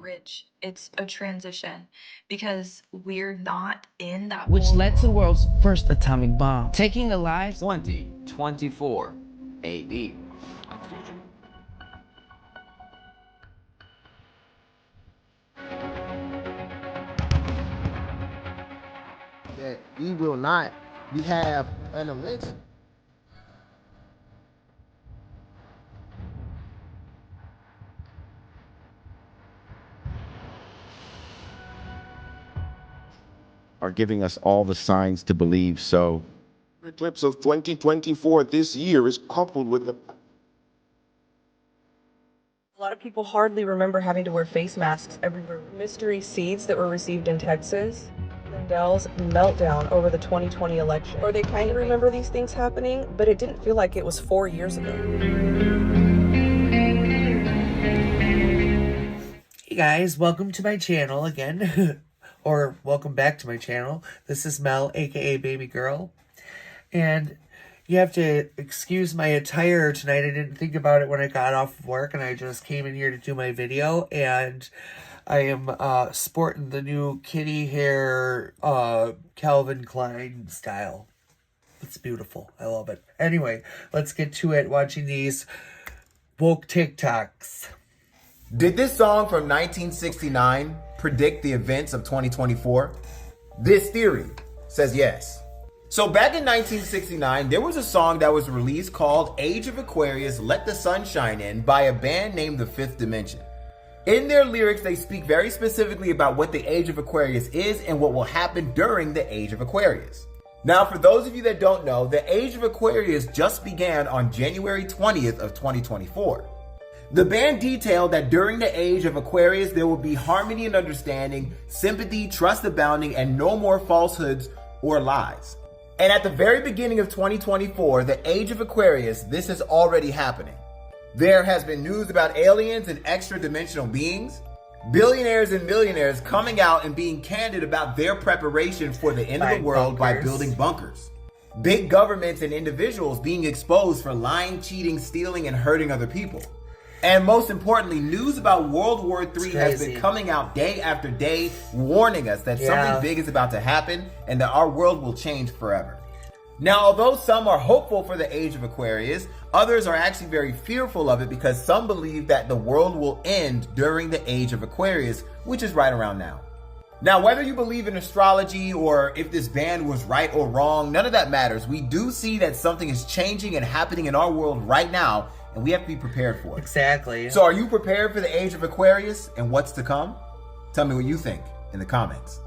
bridge. It's a transition because we're not in that which whole led to the world's first atomic bomb, taking the lives 2024 AD. That we will not have an election. Are giving us all the signs to believe so. The eclipse of 2024 this year is coupled with the A lot of people hardly remember having to wear face masks everywhere. Mystery seeds that were received in Texas. Lindell's meltdown over the 2020 election. Or they kind of remember these things happening, but it didn't feel like it was 4 years ago. Hey guys, welcome to my channel again. Or welcome back to my channel. This is Mel, aka Baby Girl. And you have to excuse my attire tonight. I didn't think about it when I got off of work and I just came in here to do my video. And I am sporting the new kitty hair Calvin Klein style. It's beautiful. I love it. Anyway, let's get to it watching these woke TikToks. Did this song from 1969 predict the events of 2024? This theory says yes. So back in 1969, there was a song that was released called Age of Aquarius, Let the Sun Shine In by a band named The Fifth Dimension. In their lyrics, they speak very specifically about what the Age of Aquarius is and what will happen during the Age of Aquarius. Now, for those of you that don't know, the Age of Aquarius just began on January 20th of 2024. The band detailed that during the Age of Aquarius, there will be harmony and understanding, sympathy, trust abounding, and no more falsehoods or lies. And at the very beginning of 2024, the Age of Aquarius, this is already happening. There has been news about aliens and extra-dimensional beings, billionaires and millionaires coming out and being candid about their preparation for the end of the world by building bunkers. Big governments and individuals being exposed for lying, cheating, stealing, and hurting other people. And most importantly, news about World War III has been coming out day after day, warning us that something big is about to happen and that our world will change forever. Now, although some are hopeful for the Age of Aquarius, others are actually very fearful of it because some believe that the world will end during the Age of Aquarius, which is right around now. Now, whether you believe in astrology or if this band was right or wrong, none of that matters. We do see that something is changing and happening in our world right now, and we have to be prepared for it. Exactly. So are you prepared for the Age of Aquarius and what's to come? Tell me what you think in the comments.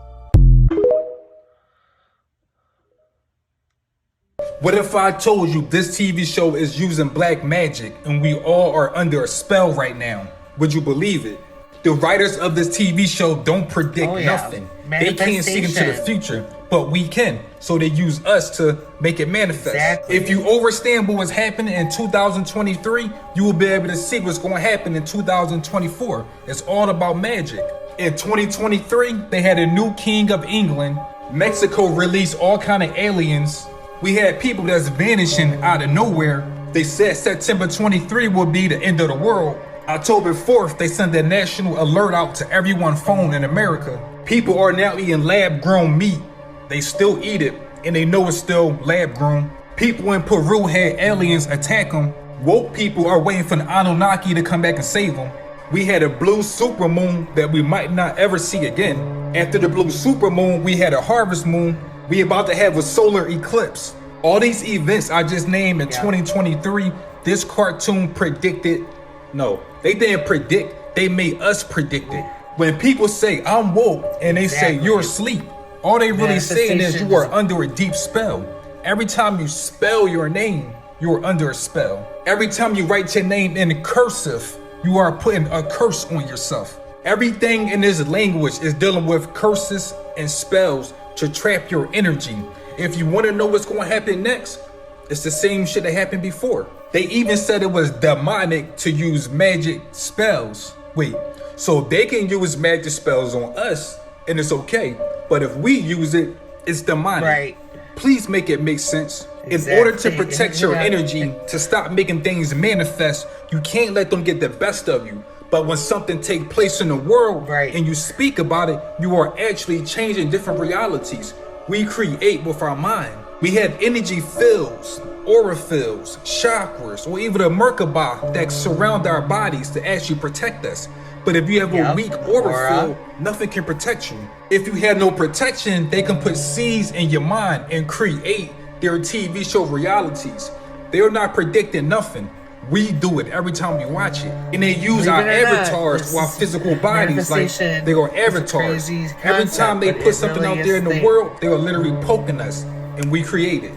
What if I told you this TV show is using black magic and we all are under a spell right now? Would you believe it? The writers of this TV show don't predict nothing. They can't see into the future, but we can. So they use us to make it manifest. Exactly. If you understand what was happening in 2023, you will be able to see what's going to happen in 2024. It's all about magic. In 2023, they had a new king of England. Mexico released all kind of aliens. We had people that's vanishing out of nowhere. They said September 23 will be the end of the world. October 4th, they sent a national alert out to everyone's phone in America. People are now eating lab-grown meat. They still eat it, and they know it's still lab-grown. People in Peru had aliens attack them. Woke people are waiting for the Anunnaki to come back and save them. We had a blue supermoon that we might not ever see again. After the blue supermoon, we had a harvest moon. We about to have a solar eclipse. All these events I just named in 2023, this cartoon predicted. No, they didn't predict, they made us predict it. When people say I'm woke and they say you're asleep, all they really saying is you are under a deep spell. Every time you spell your name, you're under a spell. Every time you write your name in cursive, you are putting a curse on yourself. Everything in this language is dealing with curses and spells to trap your energy. If you want to know what's going to happen next, it's the same shit that happened before. They even said it was demonic to use magic spells. Wait, so they can use magic spells on us and it's okay. But if we use it, it's demonic. Right. Please make it make sense. Exactly. In order to protect your energy, to stop making things manifest, you can't let them get the best of you. But when something takes place in the world Right. and you speak about it, you are actually changing different realities. We create with our mind. We have energy fields, aura fields, chakras, or even a Merkaba that surround our bodies to actually protect us. But if you have a weak aura field, nothing can protect you. If you have no protection, they can put seeds in your mind and create their TV show realities. They are not predicting nothing. We do it every time we watch it. And they use Believe our it or not, avatars this or our is physical bodies like manifestation they are is a avatars. crazy Every concept, time they but put it something really out there is in the thing. world, they are literally poking us and we create it.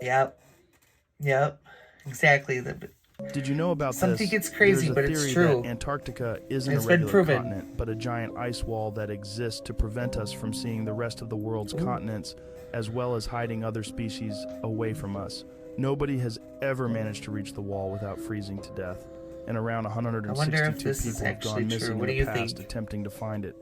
Yep. Exactly. Did you know about Some this? think it's crazy, There's a but it's theory true. that Antarctica isn't a It's been regular proven. continent, but a giant ice wall that exists to prevent us from seeing the rest of the world's continents, as well as hiding other species away from us. Nobody has ever managed to reach the wall without freezing to death, and around 162 this is people have actually gone true. missing What in do the you past think? attempting to find it.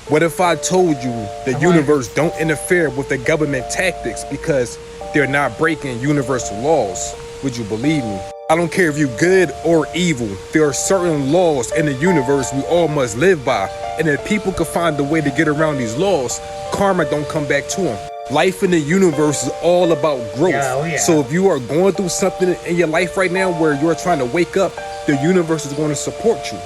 What if I told you the universe don't interfere with the government tactics because they're not breaking universal laws? Would you believe me? I don't care if you're good or evil. There are certain laws in the universe we all must live by. And if people can find a way to get around these laws, karma don't come back to them. Life in the universe is all about growth. So if you are going through something in your life right now where you're trying to wake up, the universe is going to support you.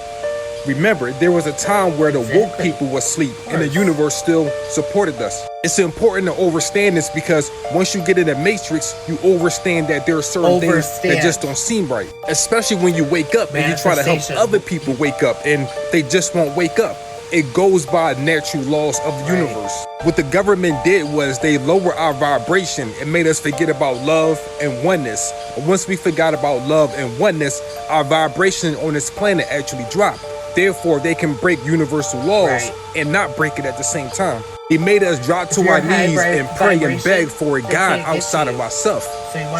Remember, there was a time where the woke people were asleep and the universe still supported us. It's important to understand this because once you get in the matrix, you understand that there are certain things that just don't seem right. Especially when you wake up and you try to help other people wake up and they just won't wake up. It goes by natural laws of the universe. What the government did was they lowered our vibration and made us forget about love and oneness. And once we forgot about love and oneness, our vibration on this planet actually dropped. Therefore, they can break universal laws and not break it at the same time. They made us drop to our knees and pray and beg for a God outside of ourselves.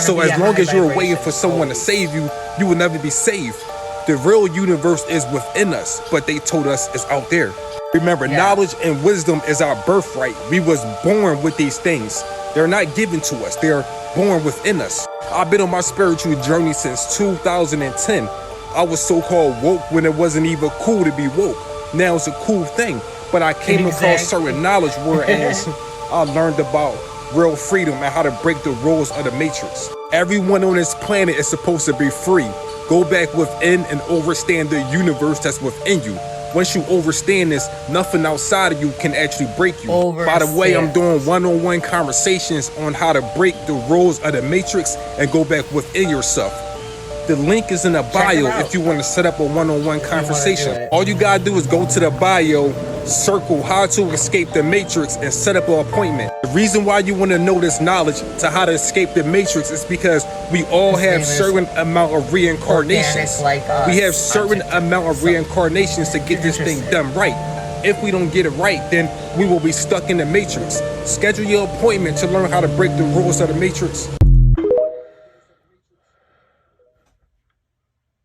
So as long as you're waiting for someone to save you, you will never be saved. The real universe is within us, but they told us it's out there. Remember, knowledge and wisdom is our birthright. We was born with these things. They're not given to us. They're born within us. I've been on my spiritual journey since 2010. I was so-called woke when it wasn't even cool to be woke. Now it's a cool thing. But I came across certain knowledge whereas I learned about real freedom and how to break the rules of the matrix. Everyone on this planet is supposed to be free. Go back within and understand the universe that's within you. Once you understand this, nothing outside of you can actually break you. By the way, I'm doing one-on-one conversations on how to break the rules of the matrix and go back within yourself. The link is in the bio if you want to set up a one-on-one conversation. All you gotta do is go to the bio, circle how to escape the matrix, and set up an appointment. The reason why you want to know this knowledge to how to escape the matrix is because we all have certain amount of reincarnations. We have certain amount of reincarnations to get this thing done right. If we don't get it right, then we will be stuck in the matrix. Schedule your appointment to learn how to break the rules of the matrix.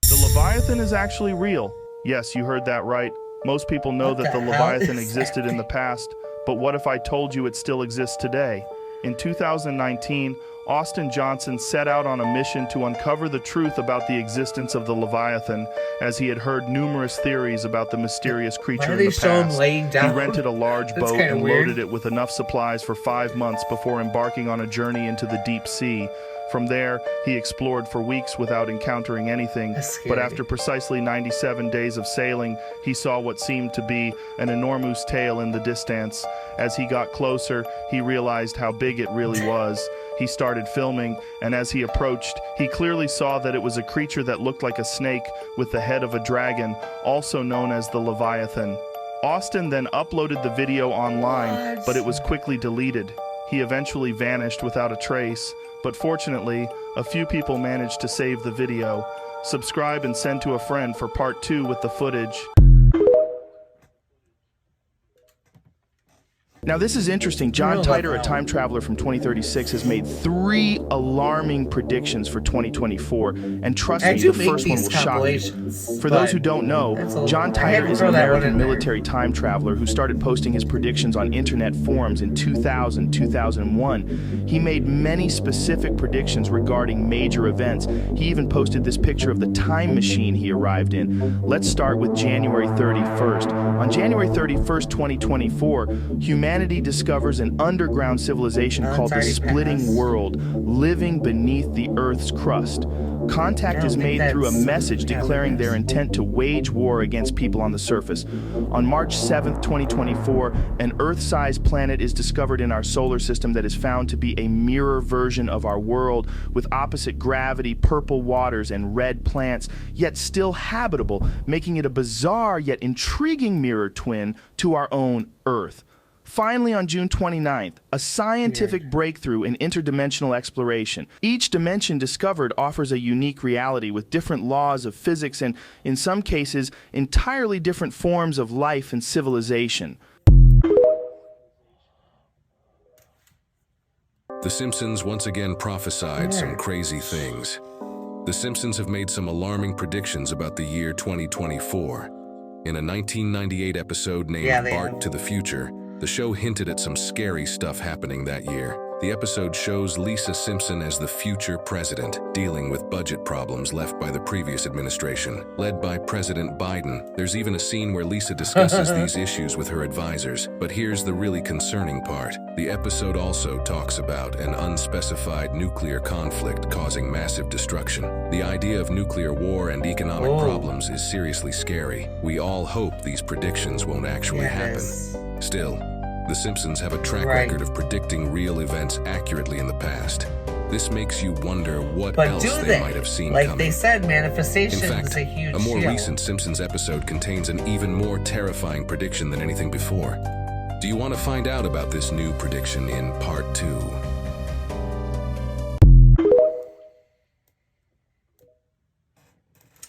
The Leviathan is actually real. Yes, you heard that right. Most people know that the Leviathan existed in the past, but what if I told you it still exists today? In 2019, Austin Johnson set out on a mission to uncover the truth about the existence of the Leviathan, as he had heard numerous theories about the mysterious creature in the past. He rented a large boat and loaded it with enough supplies for 5 months before embarking on a journey into the deep sea. From there, he explored for weeks without encountering anything, but after precisely 97 days of sailing, he saw what seemed to be an enormous tail in the distance. As he got closer, he realized how big it really was. He started filming, and as he approached, he clearly saw that it was a creature that looked like a snake with the head of a dragon, also known as the Leviathan. Austin then uploaded the video online, but it was quickly deleted. He eventually vanished without a trace, but fortunately, a few people managed to save the video. Subscribe and send to a friend for part 2 with the footage. Now, this is interesting. John Titor, a time traveler from 2036, has made 3 alarming predictions for 2024. And trust me, the first one will shock you. For those who don't know, John Titor is an American military time traveler who started posting his predictions on internet forums in 2000, 2001. He made many specific predictions regarding major events. He even posted this picture of the time machine he arrived in. Let's start with January 31st. On January 31st, 2024, humanity discovers an underground civilization called the Splitting World, living beneath the Earth's crust. Contact is made through a message declaring their intent to wage war against people on the surface. On March 7th, 2024, an Earth-sized planet is discovered in our solar system that is found to be a mirror version of our world, with opposite gravity, purple waters, and red plants, yet still habitable, making it a bizarre yet intriguing mirror twin to our own Earth. Finally, on June 29th, a scientific breakthrough in interdimensional exploration. Each dimension discovered offers a unique reality with different laws of physics and, in some cases, entirely different forms of life and civilization. The Simpsons once again prophesied some crazy things. The Simpsons have made some alarming predictions about the year 2024. In a 1998 episode named Bart to the Future, the show hinted at some scary stuff happening that year. The episode shows Lisa Simpson as the future president, dealing with budget problems left by the previous administration, led by President Biden. There's even a scene where Lisa discusses these issues with her advisors. But here's the really concerning part. The episode also talks about an unspecified nuclear conflict causing massive destruction. The idea of nuclear war and economic problems is seriously scary. We all hope these predictions won't actually happen. Still, The Simpsons have a track record of predicting real events accurately in the past. This makes you wonder what else they might have seen coming. Like they said, manifestation is a huge a more deal. recent Simpsons episode contains an even more terrifying prediction than anything before. Do you want to find out about this new prediction in part 2?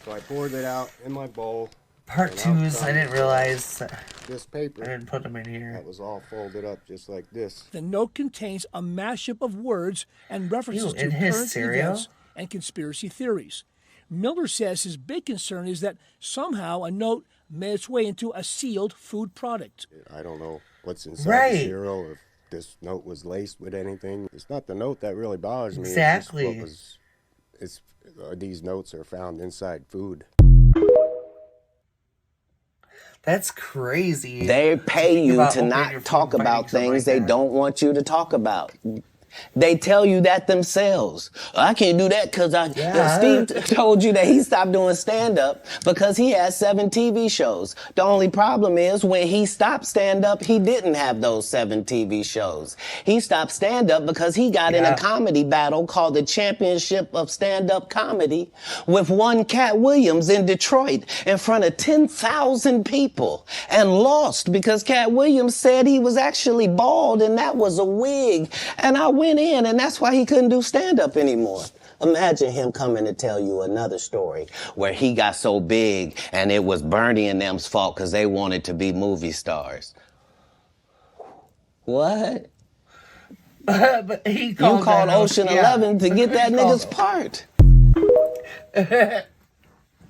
So I poured it out in my bowl. Part 2s, I didn't realize. This paper. I didn't put them in here. That was all folded up just like this. The note contains a mashup of words and references to in his current cereal? events and conspiracy theories. Miller says his big concern is that somehow a note made its way into a sealed food product. I don't know what's inside the cereal, if this note was laced with anything. It's not the note that really bothers me. Exactly. These notes are found inside food. That's crazy. They pay you to not talk about things they don't want you to talk about. They tell you that themselves. I can't do that because Steve told you that he stopped doing stand-up because he has 7 TV shows. The only problem is when he stopped stand-up, he didn't have those 7 TV shows. He stopped stand-up because he got in a comedy battle called the Championship of Stand-Up Comedy with one Cat Williams in Detroit in front of 10,000 people and lost because Cat Williams said he was actually bald and that was a wig. And I went in, and that's why he couldn't do stand-up anymore. Imagine him coming to tell you another story where he got so big and it was Bernie and them's fault because they wanted to be movie stars. What? But he you called Ocean 11 to get that nigga's part.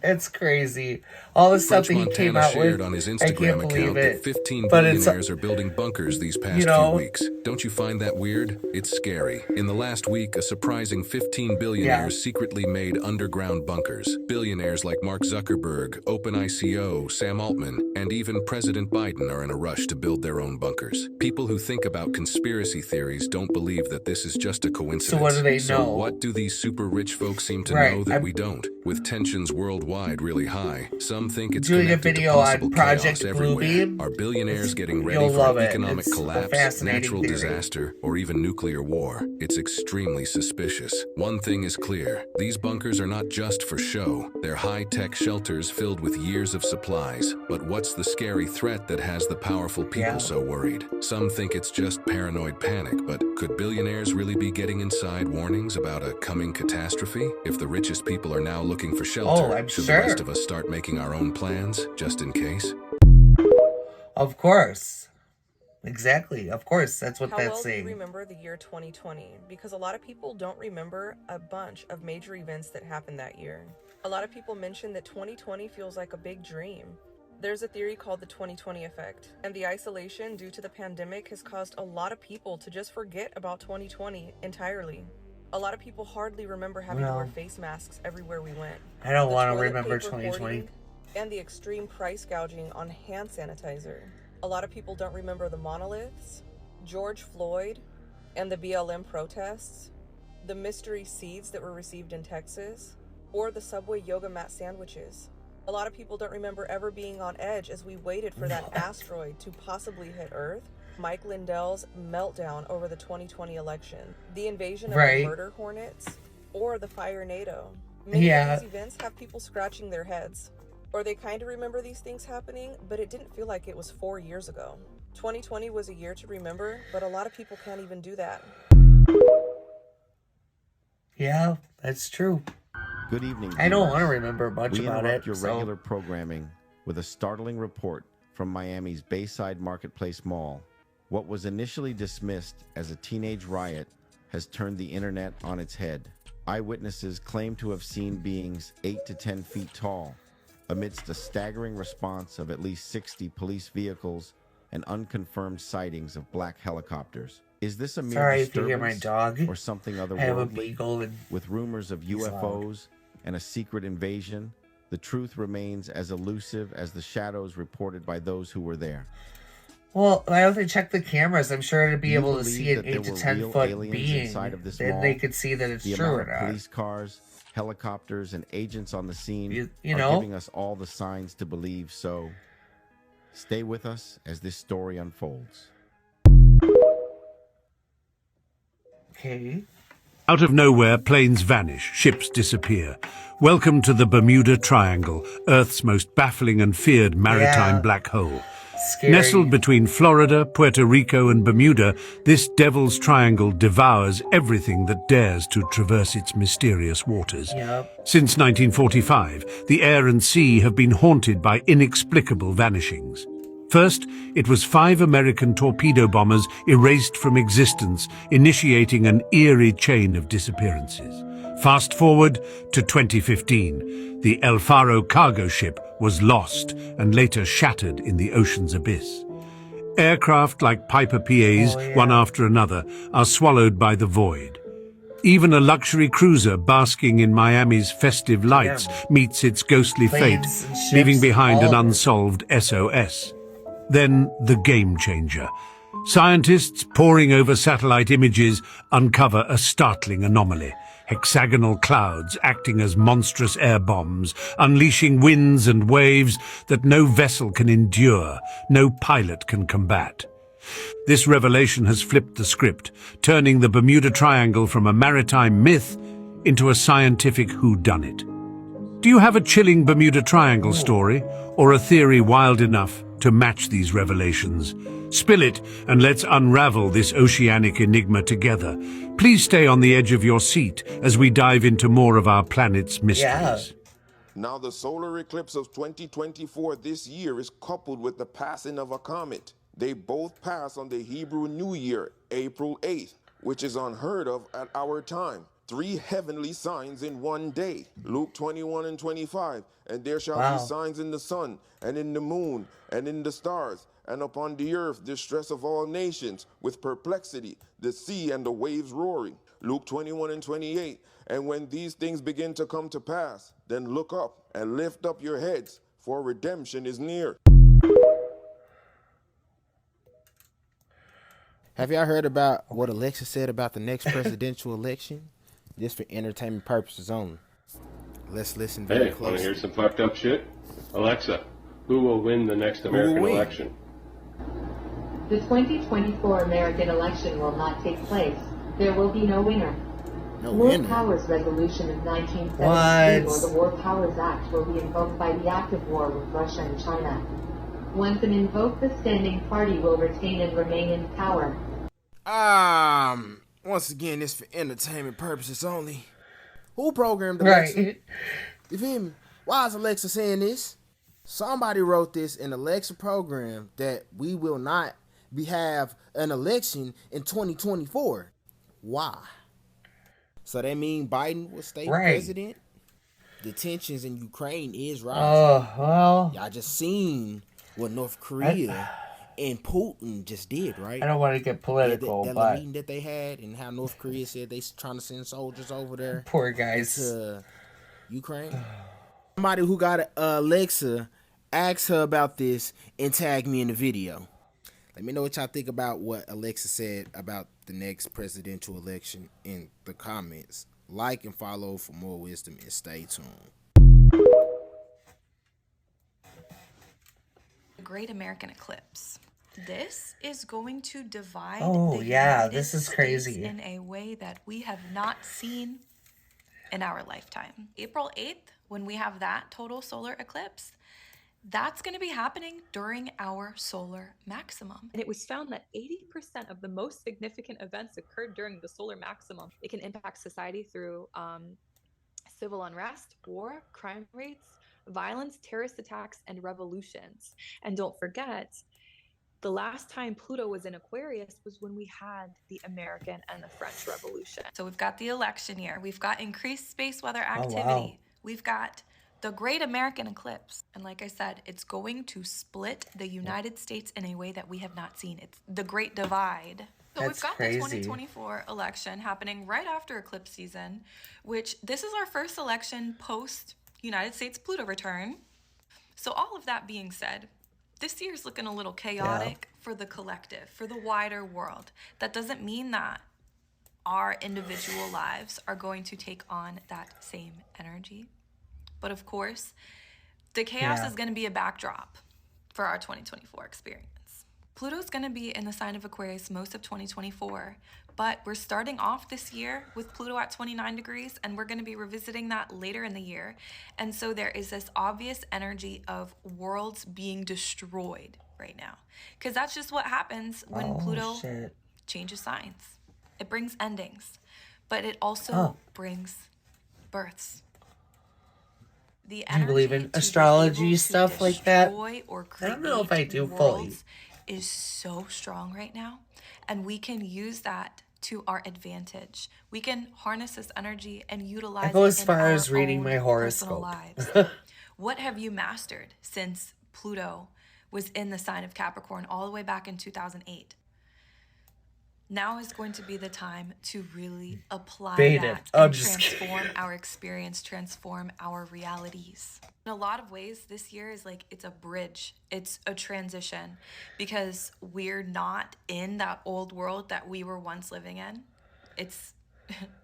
It's crazy. All the stuff that he came out with, on his I Instagram can't believe account it. that 15 But it's, billionaires are building bunkers these past few weeks. Don't you find that weird? It's scary. In the last week, a surprising 15 billionaires secretly made underground bunkers. Billionaires like Mark Zuckerberg, OpenICO, Sam Altman, and even President Biden are in a rush to build their own bunkers. People who think about conspiracy theories don't believe that this is just a coincidence. So what do they know? So what do these super rich folks seem to know that we don't? With tensions worldwide really high, some think it's doing a connected video to possible on Project chaos everywhere. Bluebeam. Are billionaires getting ready You'll for love an it. economic It's a collapse, fascinating natural theory. disaster, or even nuclear war? It's extremely suspicious. One thing is clear. These bunkers are not just for show. They're high-tech shelters filled with years of supplies. But what's the scary threat that has the powerful people so worried? Some think it's just paranoid panic, but could billionaires really be getting inside warnings about a coming catastrophe? If the richest people are now looking for shelter, should the rest of us start making our own plans, just in case? Of course. Exactly. Of course, that's what How that's well do you saying. remember the year 2020? Because a lot of people don't remember a bunch of major events that happened that year. A lot of people mention that 2020 feels like a big dream. There's a theory called the 2020 effect, and the isolation due to the pandemic has caused a lot of people to just forget about 2020 entirely. A lot of people hardly remember having to wear face masks everywhere we went. I don't want to toilet remember paper 2020. hoarding, and the extreme price gouging on hand sanitizer. A lot of people don't remember the monoliths, George Floyd, and the BLM protests, the mystery seeds that were received in Texas, or the Subway yoga mat sandwiches. A lot of people don't remember ever being on edge as we waited for that asteroid to possibly hit Earth, Mike Lindell's meltdown over the 2020 election, the invasion of the murder hornets, or the fire NATO. Many of these events have people scratching their heads. Or they kind of remember these things happening, but it didn't feel like it was 4 years ago. 2020 was a year to remember, but a lot of people can't even do that. Yeah, that's true. Good evening. I don't want to remember much we about interrupt it. your regular programming with a startling report from Miami's Bayside Marketplace Mall. What was initially dismissed as a teenage riot has turned the internet on its head. Eyewitnesses claim to have seen beings 8 to 10 feet tall, amidst a staggering response of at least 60 police vehicles and unconfirmed sightings of black helicopters. Is this a mere Sorry if you hear my disturbance dog. or something otherworldly? I have a beagle and with rumors of he's UFOs and a secret invasion, the truth remains as elusive as the shadows reported by those who were there. Well, why don't they check the cameras? I'm sure to be Do you able to believe see an that there 8 to were 10 real foot aliens being, inside of this then mall? they could see that it's The true amount or of not. police cars, helicopters, and agents on the scene You are know? giving us all the signs to believe so. Stay with us as this story unfolds. Okay. Out of nowhere, planes vanish, ships disappear. Welcome to the Bermuda Triangle, Earth's most baffling and feared maritime black hole. Scary. Nestled between Florida, Puerto Rico, and Bermuda, this Devil's Triangle devours everything that dares to traverse its mysterious waters. Since 1945, the air and sea have been haunted by inexplicable vanishings. First, it was 5 American torpedo bombers erased from existence, initiating an eerie chain of disappearances. Fast forward to 2015, the El Faro cargo ship was lost and later shattered in the ocean's abyss. Aircraft like Piper PAs, one after another, are swallowed by the void. Even a luxury cruiser basking in Miami's festive lights meets its ghostly fate, Planes and ships, leaving behind all an of it. unsolved SOS. Then the game changer. Scientists poring over satellite images uncover a startling anomaly. Hexagonal clouds acting as monstrous air bombs, unleashing winds and waves that no vessel can endure, no pilot can combat. This revelation has flipped the script, turning the Bermuda Triangle from a maritime myth into a scientific whodunit. Do you have a chilling Bermuda Triangle story, or a theory wild enough to match these revelations? Spill it, and let's unravel this oceanic enigma together. Please stay on the edge of your seat as we dive into more of our planet's mysteries. Now, the solar eclipse of 2024 this year is coupled with the passing of a comet. They both pass on the Hebrew New Year, April 8th, which is unheard of at our time. 3 heavenly signs in one day. Luke 21 and 25. And there shall be signs in the sun, and in the moon, and in the stars, and upon the earth distress of all nations, with perplexity, the sea and the waves roaring. Luke 21 and 28. And when these things begin to come to pass, then look up and lift up your heads, for redemption is near. Have y'all heard about what Alexa said about the next presidential election? Just for entertainment purposes only. Let's listen very closely. Want to hear some fucked up shit? Alexa, who will win the next American election? The 2024 American election will not take place. There will be no winner. War Powers Resolution of 1972 or the War Powers Act will be invoked by the active war with Russia and China. Once an invoked, the standing party will retain and remain in power. Once again, this for entertainment purposes only. Who programmed Right. Alexa? You feel me? Why is Alexa saying this? Somebody wrote this in Alexa program that we will not we have an election in 2024. Why? So that mean Biden will stay president? The tensions in Ukraine is rising. Oh, well. Y'all just seen what North Korea and Putin just did, right? I don't want to get political, that but meeting that they had, and how North Korea said they trying to send soldiers over there. Poor guys. To Ukraine. Somebody who got Alexa, ask her about this and tag me in the video. Let me know what y'all think about what Alexa said about the next presidential election in the comments. Like and follow for more wisdom and stay tuned. The Great American Eclipse. This is going to divide oh the yeah, United this is States crazy in a way that we have not seen in our lifetime. April 8th, when we have that total solar eclipse, that's going to be happening during our solar maximum. And it was found that 80% of the most significant events occurred during the solar maximum. It can impact society through civil unrest, war, crime rates, violence, terrorist attacks, and revolutions. And don't forget, the last time Pluto was in Aquarius was when we had the American and the French Revolution. So we've got the election year. We've got increased space weather activity. wow. We've got the Great American Eclipse. And like I said, it's going to split the United States in a way that we have not seen. It's the Great Divide. So That's we've got crazy. the 2024 election happening right after eclipse season, which this is our first election post United States Pluto return. So all of that being said, this year's looking a little chaotic for the collective, for the wider world. That doesn't mean that our individual lives are going to take on that same energy. But of course, the chaos is going to be a backdrop for our 2024 experience. Pluto's going to be in the sign of Aquarius most of 2024, but we're starting off this year with Pluto at 29 degrees, and we're going to be revisiting that later in the year. And so there is this obvious energy of worlds being destroyed right now, because that's just what happens when Pluto changes signs. It brings endings, but it also brings births. The do you believe in astrology stuff like that? Or I don't know if I do fully. Is so strong right now, and we can use that to our advantage. We can harness this energy and utilize I go it as in far our as reading own my personal horoscope. lives. What have you mastered since Pluto was in the sign of Capricorn all the way back in 2008? Now is going to be the time to really apply that and transform our experience, transform our realities. In a lot of ways, this year is like, it's a bridge. It's a transition, because we're not in that old world that we were once living in. It's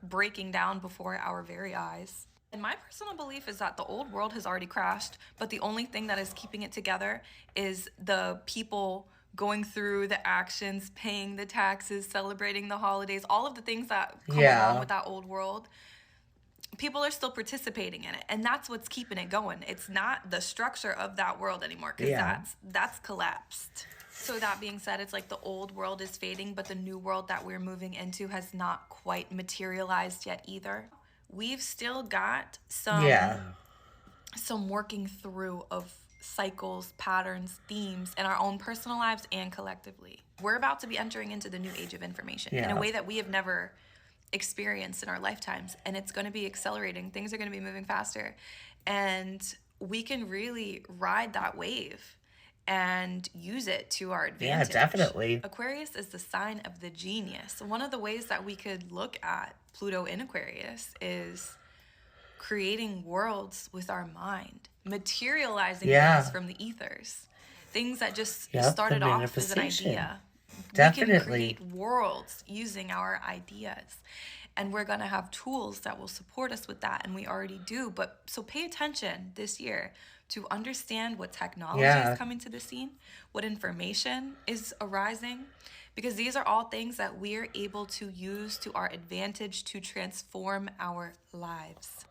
breaking down before our very eyes. And my personal belief is that the old world has already crashed, but the only thing that is keeping it together is the people going through the actions, paying the taxes, celebrating the holidays, all of the things that come along with that old world. People are still participating in it, and that's what's keeping it going. It's not the structure of that world anymore, because that's collapsed. So that being said, it's like the old world is fading, but the new world that we're moving into has not quite materialized yet either. We've still got some working through of cycles, patterns, themes in our own personal lives and collectively. We're about to be entering into the new age of information in a way that we have never experienced in our lifetimes, and it's going to be accelerating. Things are going to be moving faster, and we can really ride that wave and use it to our advantage. Yeah, definitely. Aquarius is the sign of the genius. One of the ways that we could look at Pluto in Aquarius is creating worlds with our mind, materializing things from the ethers, things that just started off as an idea. Definitely. We can create worlds using our ideas, and we're going to have tools that will support us with that, and we already do. But so pay attention this year to understand what technology is coming to the scene, what information is arising, because these are all things that we're able to use to our advantage to transform our lives.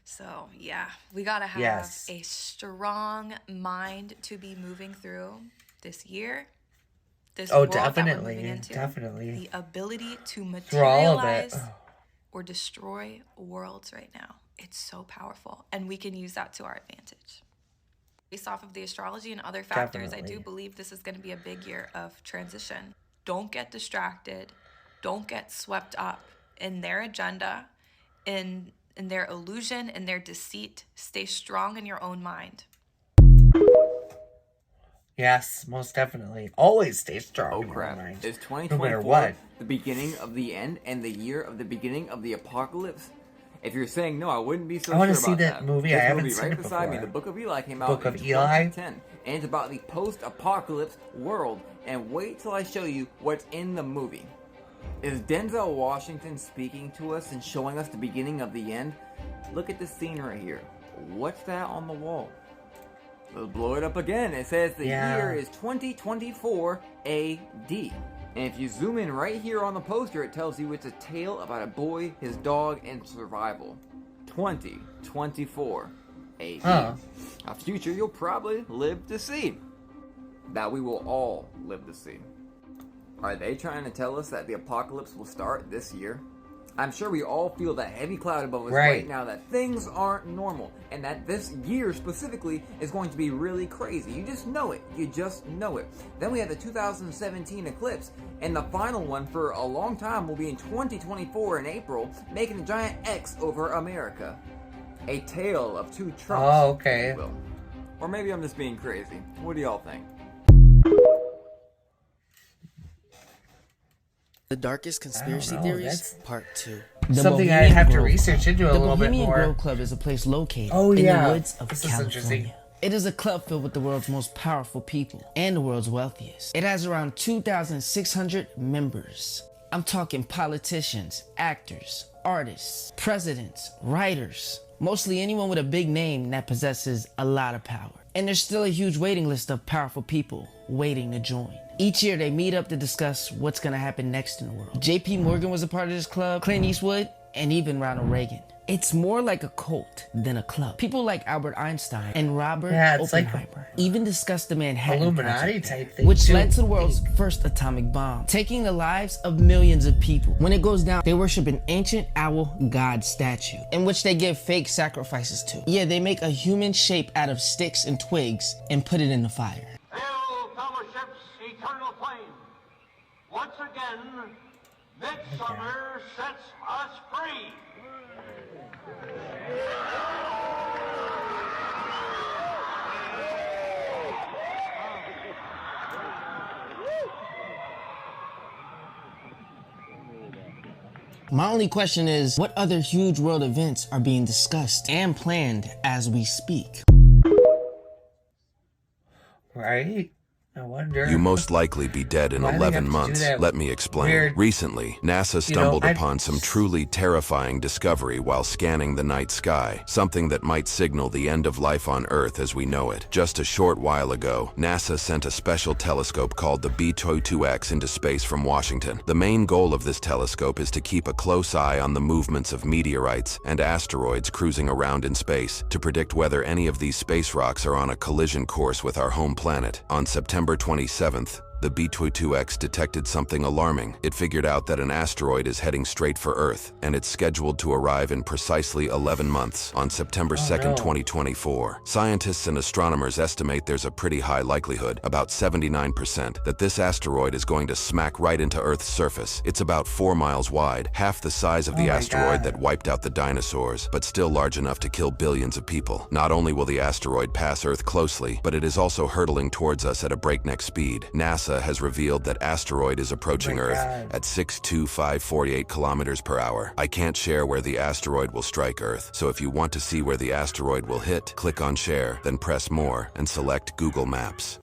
So yeah, we gotta have a strong mind to be moving through this year, this world that we're moving into. Definitely. The ability to materialize or destroy worlds right now. It's so powerful, and we can use that to our advantage. Based off of the astrology and other factors, I do Definitely. believe this is going to be a big year of transition. Don't get distracted. Don't get swept up in their agenda, in their illusion, in their deceit. Stay strong in your own mind. Yes, most definitely. Always stay strong. Oh in your crap. mind. Is No 2024 matter what. the beginning of the end and the year of the beginning of the apocalypse? If you're saying no, I wouldn't be so I sure wanna about see that movie. I This haven't movie seen right it beside me, before. The Book of Eli, came out Book in of Eli? 2010. And it's about the post-apocalypse world. And wait till I show you what's in the movie. Is Denzel Washington speaking to us and showing us the beginning of the end? Look at this scene right here. What's that on the wall? Let's blow it up again. It says the year is 2024 AD. And if you zoom in right here on the poster, it tells you it's a tale about a boy, his dog, and survival. 2024 AD. Huh. A future you'll probably live to see. That we will all live to see. Are they trying to tell us that the apocalypse will start this year? I'm sure we all feel that heavy cloud above us right now that things aren't normal and that this year specifically is going to be really crazy. You just know it. You just know it. Then we have the 2017 eclipse, and the final one for a long time will be in 2024 in April, making a giant X over America. A tale of two Trumps. Oh, okay. if you will. Or maybe I'm just being crazy. What do y'all think? The Darkest Conspiracy know, Theories, that's Part 2. something I have to research into a little bit Bohemian more. Grove Club is a place located Oh, in yeah. the woods of This is interesting. California. It is a club filled with the world's most powerful people and the world's wealthiest. It has around 2,600 members. I'm talking politicians, actors, artists, presidents, writers, mostly anyone with a big name that possesses a lot of power. And there's still a huge waiting list of powerful people waiting to join. Each year they meet up to discuss what's gonna happen next in the world. JP Morgan was a part of this club, Clint Eastwood, and even Ronald Reagan. It's more like a cult than a club. People like Albert Einstein and Robert it's like Oppenheimer even discussed the Manhattan Illuminati Project, type thing, which too. led to the world's first atomic bomb, taking the lives of millions of people. When it goes down, they worship an ancient owl god statue, in which they give fake sacrifices to. Yeah, they make a human shape out of sticks and twigs and put it in the fire. Hail Fellowship's eternal flame. Once again, midsummer sets us free. My only question is, what other huge world events are being discussed and planned as we speak? Right? I wonder. You most likely be dead in Why they 11 have to do months. that Let me explain. weird- Recently, NASA stumbled I- upon some truly terrifying discovery while scanning the night sky, something that might signal the end of life on Earth as we know it. Just a short while ago, NASA sent a special telescope called the B-22X into space from Washington. The main goal of this telescope is to keep a close eye on the movements of meteorites and asteroids cruising around in space to predict whether any of these space rocks are on a collision course with our home planet. On September 27th, the B-22X detected something alarming. It figured out that an asteroid is heading straight for Earth, and it's scheduled to arrive in precisely 11 months, on September 2nd, 2024. Scientists and astronomers estimate there's a pretty high likelihood, about 79%, that this asteroid is going to smack right into Earth's surface. It's about 4 miles wide, half the size of the asteroid that wiped out the dinosaurs, but still large enough to kill billions of people. Not only will the asteroid pass Earth closely, but it is also hurtling towards us at a breakneck speed. NASA has revealed that asteroid is approaching Earth at 62548 kilometers per hour. I can't share where the asteroid will strike Earth, so if you want to see where the asteroid will hit, click on share, then press more and select Google Maps.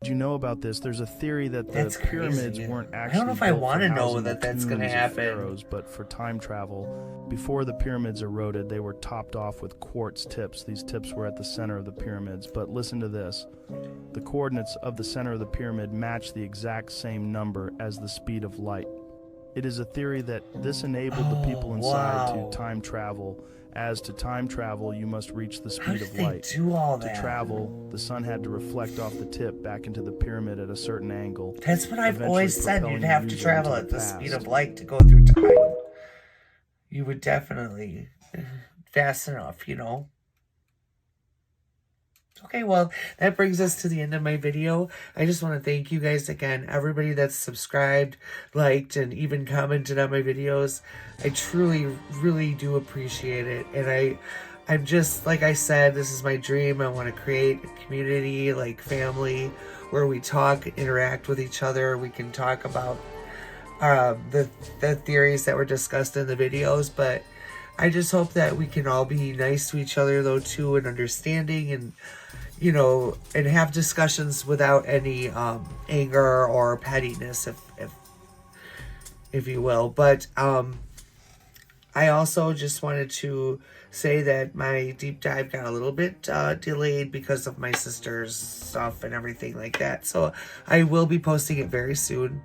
Did you know about this? There's a theory that the That's pyramids crazy. weren't I actually don't know if I built for wanna know housing that the that's gonna tombs of happen. pharaohs, but for time travel. Before the pyramids eroded, they were topped off with quartz tips. These tips were at the center of the pyramids. But listen to this. The coordinates of the center of the pyramid match the exact same number as the speed of light. It is a theory that this enabled the people inside wow. to time travel. As to time travel, you must reach the speed did of they light. do all To that? travel, the sun had to reflect off the tip back into the pyramid at a certain angle. That's what I've eventually always said. propelling You'd have the to user travel into at the past. speed of light to go through time. You would definitely fast enough, you know? Okay, well, that brings us to the end of my video. I just want to thank you guys again, everybody that's subscribed, liked, and even commented on my videos. I truly, really do appreciate it. And I'm just, like I said, this is my dream. I want to create a community, like family, where we talk, interact with each other. We can talk about the theories that were discussed in the videos, but I just hope that we can all be nice to each other, though, too, and understanding, and you know, and have discussions without any anger or pettiness, if you will. But I also just wanted to say that my deep dive got a little bit delayed because of my sister's stuff and everything like that. So I will be posting it very soon,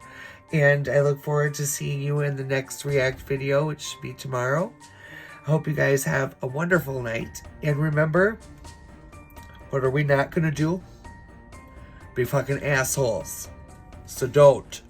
and I look forward to seeing you in the next React video, which should be tomorrow. I hope you guys have a wonderful night, and remember, what are we not gonna do? Be fucking assholes. So don't.